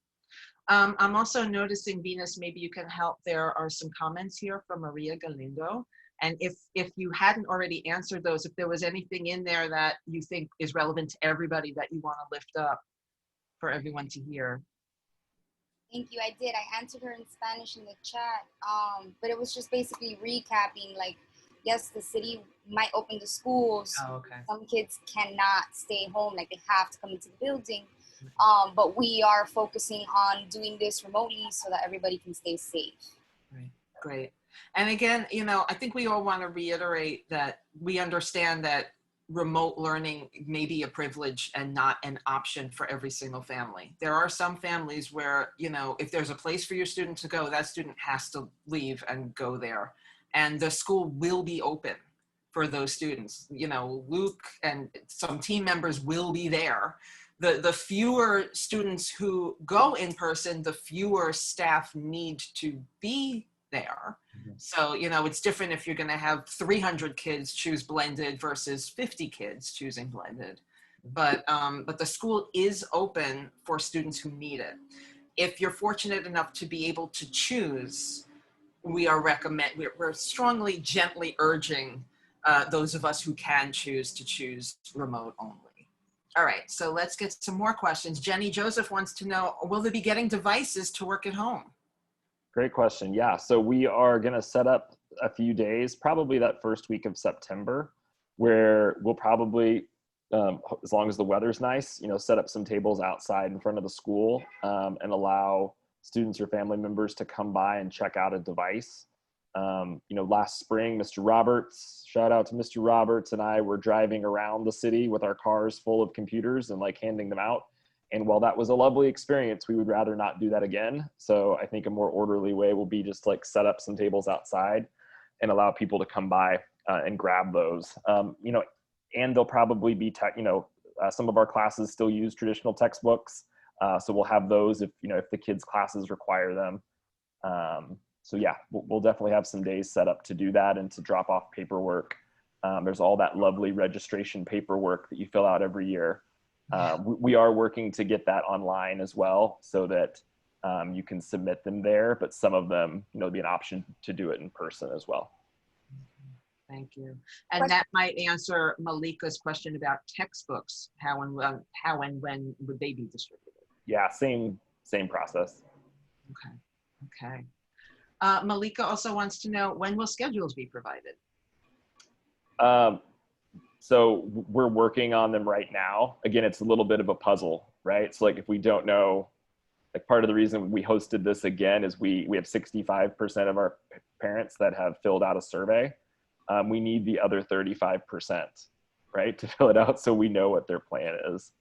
I'm also noticing, Venus, maybe you can help. There are some comments here from Maria Galindo. And if you hadn't already answered those, if there was anything in there that you think is relevant to everybody that you want to lift up for everyone to hear. Thank you. I did. I answered her in Spanish in the chat, but it was just basically recapping, like, yes, the city might open the schools. Oh, okay. Some kids cannot stay home, like they have to come into the building. But we are focusing on doing this remotely so that everybody can stay safe. Right. Great. And again, I think we all want to reiterate that we understand that remote learning may be a privilege and not an option for every single family. There are some families where, if there's a place for your student to go, that student has to leave and go there. And the school will be open for those students. Luke and some team members will be there. The fewer students who go in person, the fewer staff need to be there. So, it's different if you're going to have 300 kids choose blended versus 50 kids choosing blended. But the school is open for students who need it. If you're fortunate enough to be able to choose, we're strongly, gently urging those of us who can choose to choose remote only. All right, so let's get some more questions. Jenny Joseph wants to know, will they be getting devices to work at home? Great question. Yeah, so we are going to set up a few days, probably that first week of September, where we'll probably, as long as the weather's nice, set up some tables outside in front of the school and allow students or family members to come by and check out a device. Last spring, Mr. Roberts, shout out to Mr. Roberts, and I were driving around the city with our cars full of computers and like handing them out. And while that was a lovely experience, we would rather not do that again. So I think a more orderly way will be just like set up some tables outside and allow people to come by and grab those. And they'll probably be, some of our classes still use traditional textbooks. So we'll have those if the kids' classes require them. So yeah, we'll definitely have some days set up to do that and to drop off paperwork. There's all that lovely registration paperwork that you fill out every year. We are working to get that online as well so that you can submit them there, but some of them, there'll be an option to do it in person as well. Thank you. And that might answer Malika's question about textbooks. How and when would they be distributed? Yeah, same process. Okay. Okay. Malika also wants to know, when will schedules be provided? So we're working on them right now. Again, it's a little bit of a puzzle, right? So like if we don't know, like part of the reason we hosted this again is we have 65% of our parents that have filled out a survey. We need the other 35%, right, to fill it out so we know what their plan is.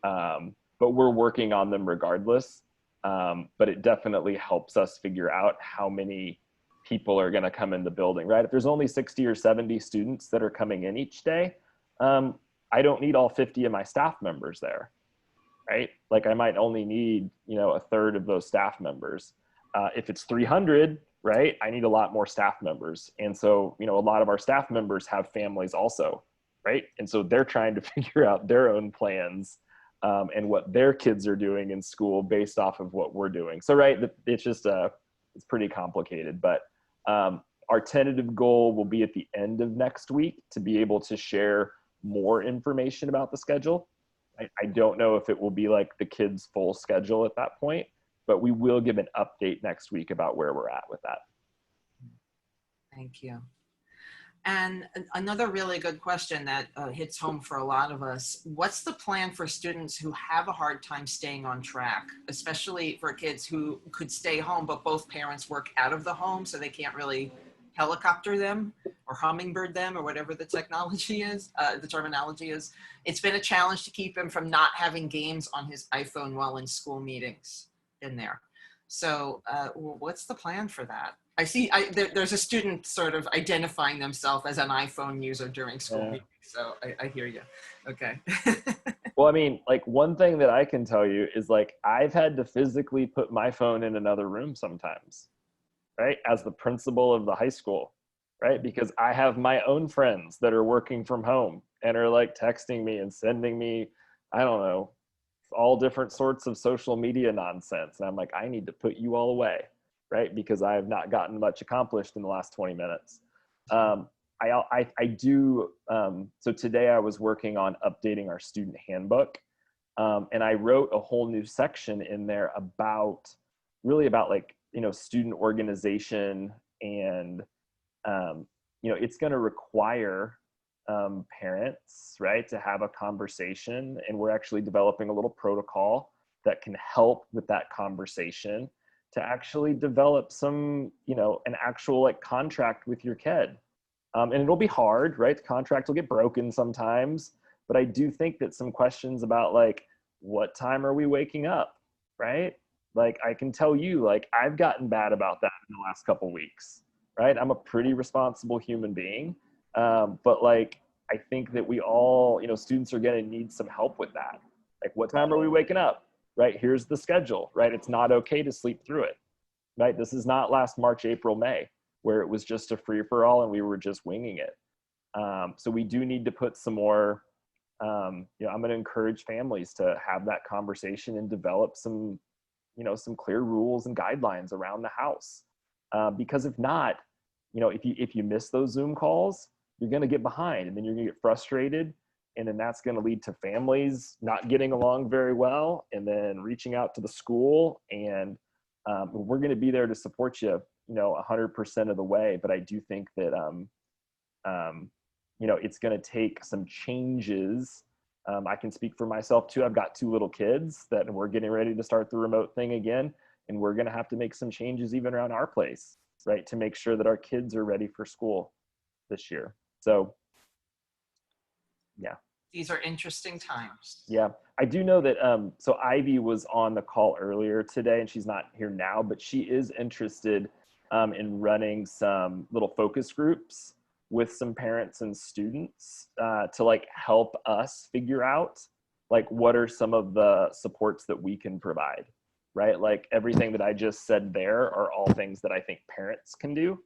But we're working on them regardless. But it definitely helps us figure out how many people are going to come in the building, right? If there's only 60 or 70 students that are coming in each day, I don't need all 50 of my staff members there, right? Like I might only need, a third of those staff members. If it's 300, right, I need a lot more staff members. And so, a lot of our staff members have families also, right? And so they're trying to figure out their own plans and what their kids are doing in school based off of what we're doing. So, right, it's just, it's pretty complicated, but our tentative goal will be at the end of next week to be able to share more information about the schedule. I don't know if it will be like the kids' full schedule at that point, but we will give an update next week about where we're at with that. Thank you. And another really good question that hits home for a lot of us: what's the plan for students who have a hard time staying on track, especially for kids who could stay home, but both parents work out of the home, so they can't really helicopter them or hummingbird them or whatever the technology is, the terminology is? It's been a challenge to keep him from not having games on his iPhone while in school meetings in there. So what's the plan for that? I see there's a student sort of identifying themselves as an iPhone user during school meetings. So I hear you. Okay. Well, I mean, like one thing that I can tell you is like, I've had to physically put my phone in another room sometimes, right? As the principal of the high school, right? Because I have my own friends that are working from home and are like texting me and sending me, I don't know, all different sorts of social media nonsense. And I'm like, I need to put you all away, right? Because I have not gotten much accomplished in the last 20 minutes. I do, so today I was working on updating our student handbook. And I wrote a whole new section in there about like, student organization and, it's going to require parents, right, to have a conversation. And we're actually developing a little protocol that can help with that conversation to actually develop some, an actual like contract with your kid. And it'll be hard, right? The contract will get broken sometimes, but I do think that some questions about like, what time are we waking up, right? Like I can tell you, like I've gotten bad about that in the last couple weeks, right? I'm a pretty responsible human being. But like, I think that we all, students are going to need some help with that. Like, what time are we waking up? Right? Here's the schedule, right? It's not okay to sleep through it, right? This is not last March, April, May, where it was just a free for all and we were just winging it. So we do need to put some more, I'm going to encourage families to have that conversation and develop some, some clear rules and guidelines around the house. Because if not, if you miss those Zoom calls, you're going to get behind and then you're going to get frustrated. And then that's going to lead to families not getting along very well and then reaching out to the school. And we're going to be there to support you, 100% of the way. But I do think that, it's going to take some changes. I can speak for myself too. I've got 2 little kids that we're getting ready to start the remote thing again. And we're going to have to make some changes even around our place, right, to make sure that our kids are ready for school this year. So, yeah. These are interesting times. Yeah. I do know that, so Ivy was on the call earlier today and she's not here now, but she is interested in running some little focus groups with some parents and students to like help us figure out like what are some of the supports that we can provide, right? Like everything that I just said there are all things that I think parents can do.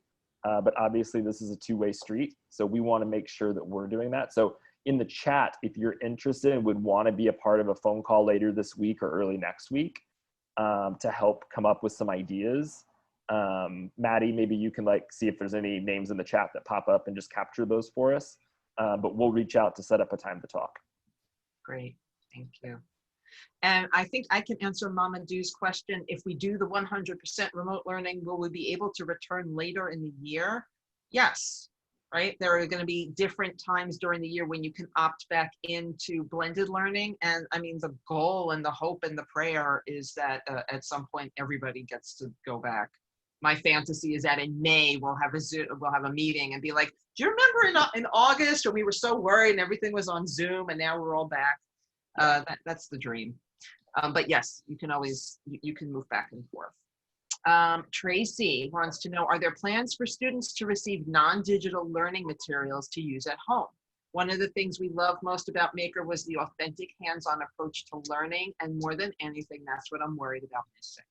But obviously this is a 2-way street. So we want to make sure that we're doing that. So in the chat, if you're interested and would want to be a part of a phone call later this week or early next week to help come up with some ideas, Maddie, maybe you can like see if there's any names in the chat that pop up and just capture those for us. But we'll reach out to set up a time to talk. Great. Thank you. And I think I can answer Mama Doo's question. If we do the 100% remote learning, will we be able to return later in the year? Yes, right? There are going to be different times during the year when you can opt back into blended learning. And I mean, the goal and the hope and the prayer is that at some point everybody gets to go back. My fantasy is that in May we'll have a meeting and be like, do you remember in August when we were so worried and everything was on Zoom and now we're all back? That's the dream. But yes, you can always, you can move back and forth. Tracy wants to know, are there plans for students to receive non-digital learning materials to use at home? One of the things we loved most about Maker was the authentic hands-on approach to learning, and more than anything, that's what I'm worried about missing.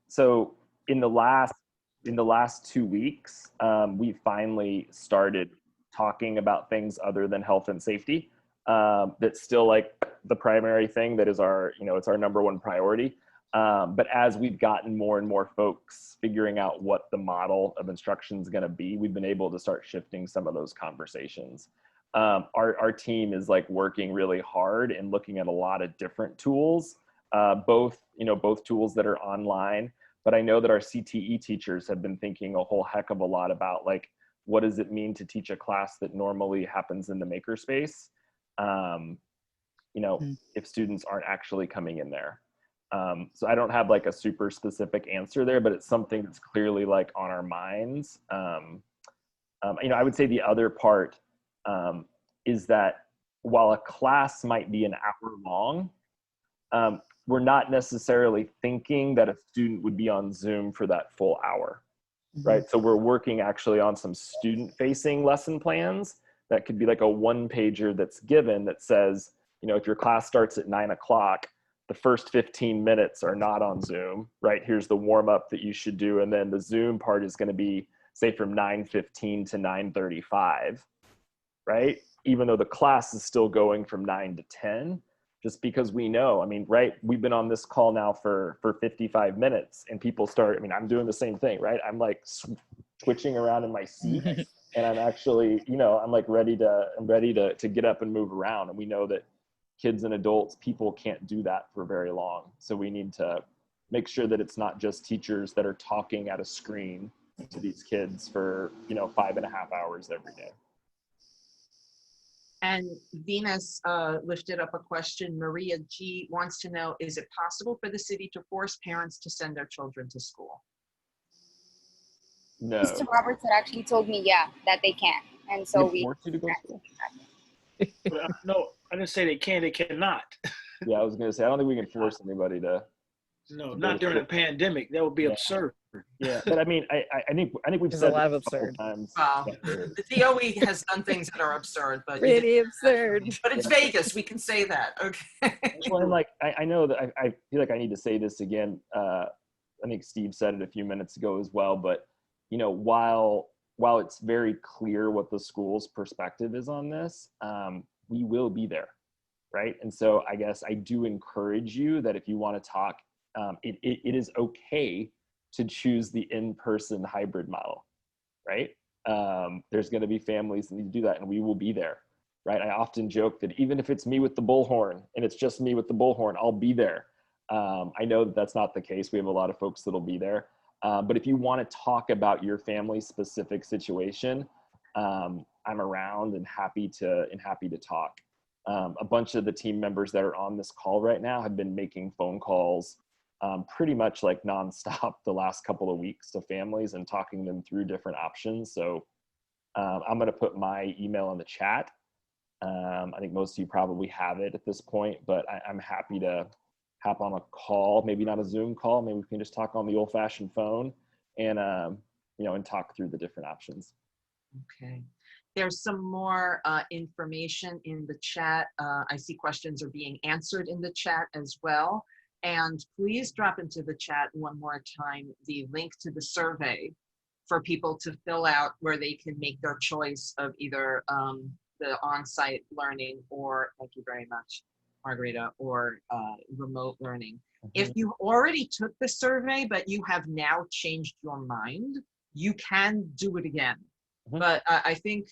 So in the last 2 weeks, we finally started talking about things other than health and safety. That's still like the primary thing that is our, it's our number one priority. But as we've gotten more and more folks figuring out what the model of instruction is going to be, we've been able to start shifting some of those conversations. Our team is like working really hard and looking at a lot of different tools, both tools that are online, but I know that our CTE teachers have been thinking a whole heck of a lot about like, what does it mean to teach a class that normally happens in the makerspace? If students aren't actually coming in there. So I don't have like a super specific answer there, but it's something that's clearly like on our minds. I would say the other part is that while a class might be an hour long, we're not necessarily thinking that a student would be on Zoom for that full hour, right? So we're working actually on some student-facing lesson plans that could be like a one-pager that's given that says, if your class starts at 9 o'clock, the first 15 minutes are not on Zoom, right? Here's the warm-up that you should do, and then the Zoom part is going to be, say, from 9:15 to 9:35, right? Even though the class is still going from 9 to 10, just because we know, right? We've been on this call now for 55 minutes and people start, I'm doing the same thing, right? I'm like twitching around in my seat and I'm actually, I'm like ready to get up and move around. And we know that kids and adults, people can't do that for very long. So we need to make sure that it's not just teachers that are talking at a screen to these kids for, 5.5 hours every day. And Venus lifted up a question. Maria G wants to know, is it possible for the city to force parents to send their children to school? No. Mr. Roberts had actually told me, yeah, that they can. And so we force you to go to school? No, I didn't say they can, they cannot. Yeah, I was going to say, I don't think we can force anybody to. No, not during a pandemic. That would be absurd. Yeah, but I think we've There's said a lot of this a couple absurd. times. The DOE has done things that are absurd, but Pretty absurd. But it's Vegas, we can say that. Okay. Well, and like I know that I feel like I need to say this again. I think Steve said it a few minutes ago as well. But while it's very clear what the school's perspective is on this, we will be there, right? And so I guess I do encourage you that if you want to talk, it is okay to choose the in-person hybrid model, right? There's going to be families that need to do that, and we will be there, right? I often joke that even if it's me with the bullhorn and it's just me with the bullhorn, I'll be there. I know that that's not the case. We have a lot of folks that'll be there. But if you want to talk about your family-specific situation, I'm around and happy to talk. A bunch of the team members that are on this call right now have been making phone calls pretty much like nonstop the last couple of weeks to families and talking them through different options. So I'm going to put my email in the chat. I think most of you probably have it at this point, but I'm happy to hop on a call, maybe not a Zoom call. Maybe we can just talk on the old-fashioned phone and and talk through the different options. Okay. There's some more information in the chat. I see questions are being answered in the chat as well. And please drop into the chat one more time the link to the survey for people to fill out where they can make their choice of either the on-site learning or, thank you very much, Margarita, or remote learning. If you already took the survey, but you have now changed your mind, you can do it again. But I think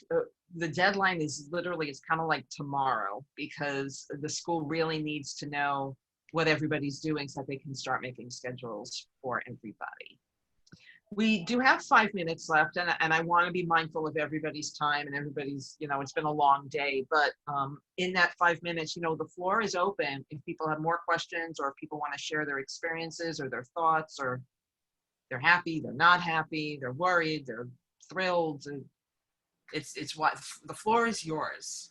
the deadline is literally, it's kind of like tomorrow, because the school really needs to know what everybody's doing so that they can start making schedules for everybody. We do have 5 minutes left, and I want to be mindful of everybody's time and everybody's, it's been a long day, but in that 5 minutes, the floor is open. If people have more questions, or if people want to share their experiences or their thoughts, or they're happy, they're not happy, they're worried, they're thrilled. It's what the floor is yours.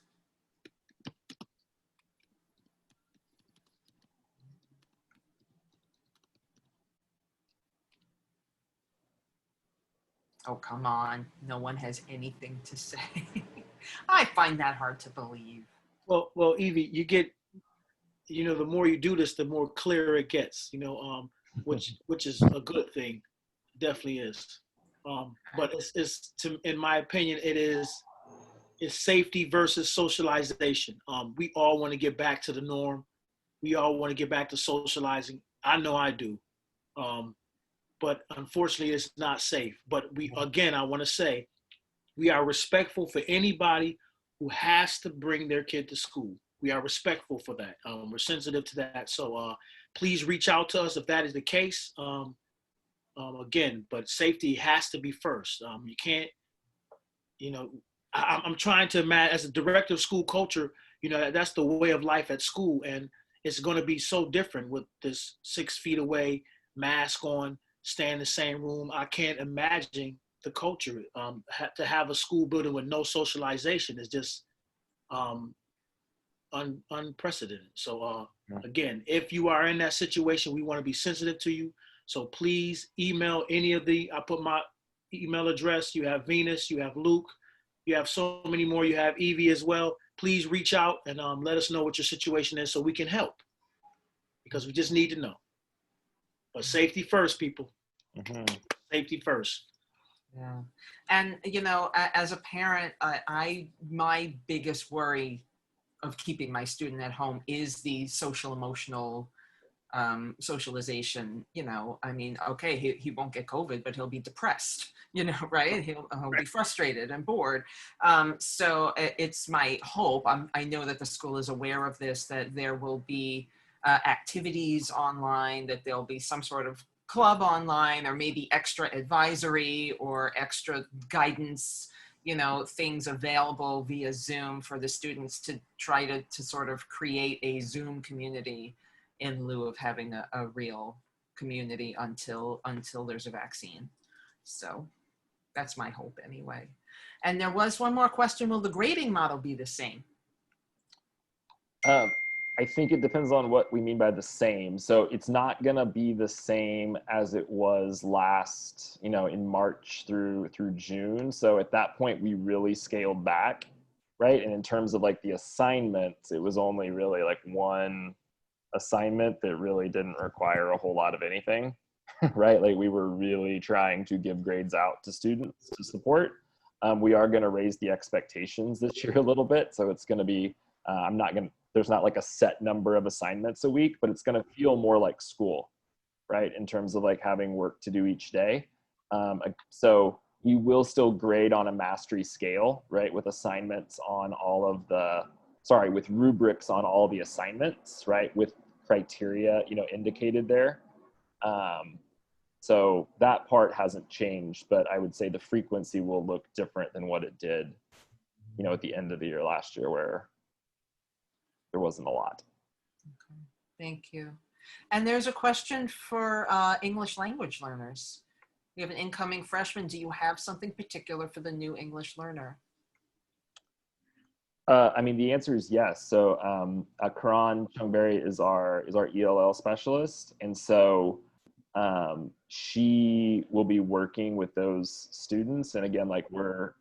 Oh, come on. No one has anything to say. I find that hard to believe. Well, Evie, you get, the more you do this, the more clear it gets, which is a good thing. Definitely is. But it's in my opinion, it's safety versus socialization. We all want to get back to the norm. We all want to get back to socializing. I know I do. But unfortunately, it's not safe. But I want to say, we are respectful for anybody who has to bring their kid to school. We are respectful for that. We're sensitive to that. So please reach out to us if that is the case. But safety has to be first. You can't, I'm trying to imagine, as a director of school culture, that's the way of life at school. And it's going to be so different with this 6 feet away, mask on, stay in the same room. I can't imagine the culture. To have a school building with no socialization is just unprecedented. So again, if you are in that situation, we want to be sensitive to you. So please email I put my email address. You have Venus, you have Luke, you have so many more. You have Evie as well. Please reach out and let us know what your situation is so we can help, because we just need to know. But safety first, people. Mm-hmm. Safety first. Yeah. And, as a parent, my biggest worry of keeping my student at home is the social emotional socialization. Okay, he won't get COVID, but he'll be depressed, right? He'll be frustrated and bored. So it's my hope, I know that the school is aware of this, that there will be activities online, that there'll be some sort of club online, or maybe extra advisory or extra guidance, things available via Zoom for the students to try to sort of create a Zoom community in lieu of having a real community until there's a vaccine. So that's my hope anyway. And there was one more question. Will the grading model be the same? I think it depends on what we mean by the same. So it's not going to be the same as it was last, in March through June. So at that point, we really scaled back, right? And in terms of like the assignments, it was only really like one assignment that really didn't require a whole lot of anything, right? Like we were really trying to give grades out to students to support. We are going to raise the expectations this year a little bit. So it's going to be, there's not like a set number of assignments a week, but it's going to feel more like school, right? In terms of like having work to do each day. So you will still grade on a mastery scale, right? With assignments on with rubrics on all the assignments, right? With criteria, indicated there. So that part hasn't changed, but I would say the frequency will look different than what it did, at the end of the year last year, where there wasn't a lot. Okay. Thank you. And there's a question for English language learners. We have an incoming freshman. Do you have something particular for the new English learner? The answer is yes. So Karan Chungberry is our ELL specialist. And so she will be working with those students. And again, like we're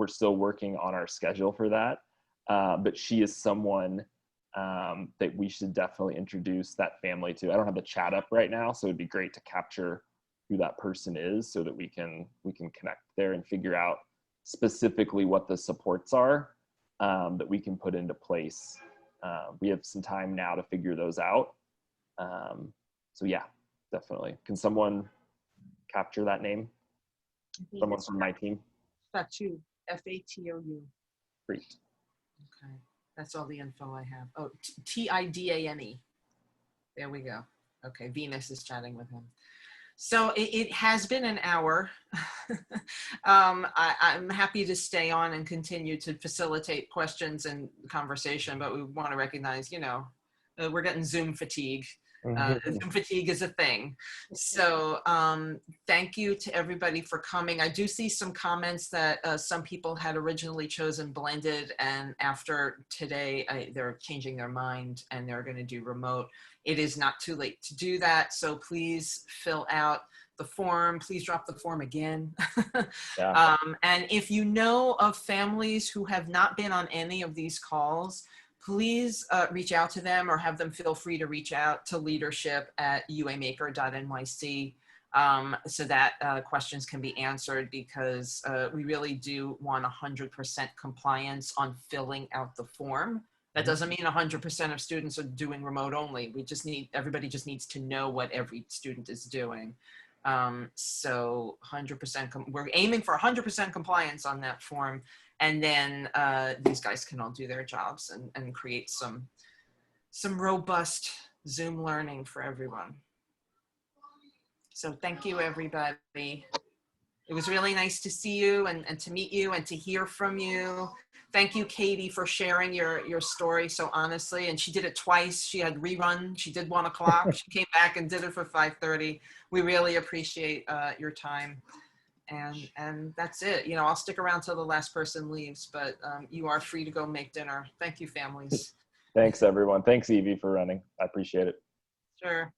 still working on our schedule for that. But she is someone that we should definitely introduce that family to. I don't have the chat up right now, so it'd be great to capture who that person is so that we can connect there and figure out specifically what the supports are that we can put into place. We have some time now to figure those out. So yeah, definitely. Can someone capture that name? Someone from my team? Fatou, Fatou. Great. Okay, that's all the info I have. Oh, Tidane. There we go. Okay, Venus is chatting with him. So it has been an hour. I'm happy to stay on and continue to facilitate questions and conversation, but we want to recognize, you know, we're getting Zoom fatigue. Zoom fatigue is a thing. So thank you to everybody for coming. I do see some comments that some people had originally chosen blended, and after today, they're changing their mind and they're going to do remote. It is not too late to do that. So please fill out the form. Please drop the form again. Yeah. And if you know of families who have not been on any of these calls, please reach out to them or have them feel free to reach out to leadership at uamaker.nyc so that questions can be answered, because we really do want 100% compliance on filling out the form. That doesn't mean 100% of students are doing remote only. We just need, everybody just needs to know what every student is doing. So 100%, we're aiming for 100% compliance on that form. And then these guys can all do their jobs and create some robust Zoom learning for everyone. So thank you, everybody. It was really nice to see you and to meet you and to hear from you. Thank you, Katie, for sharing your story so honestly. And she did it twice. She had rerun. She did 1 o'clock. She came back and did it for 5:30. We really appreciate your time. And that's it. You know, I'll stick around till the last person leaves, but you are free to go make dinner. Thank you, families. Thanks, everyone. Thanks, Evie, for running. I appreciate it. Sure.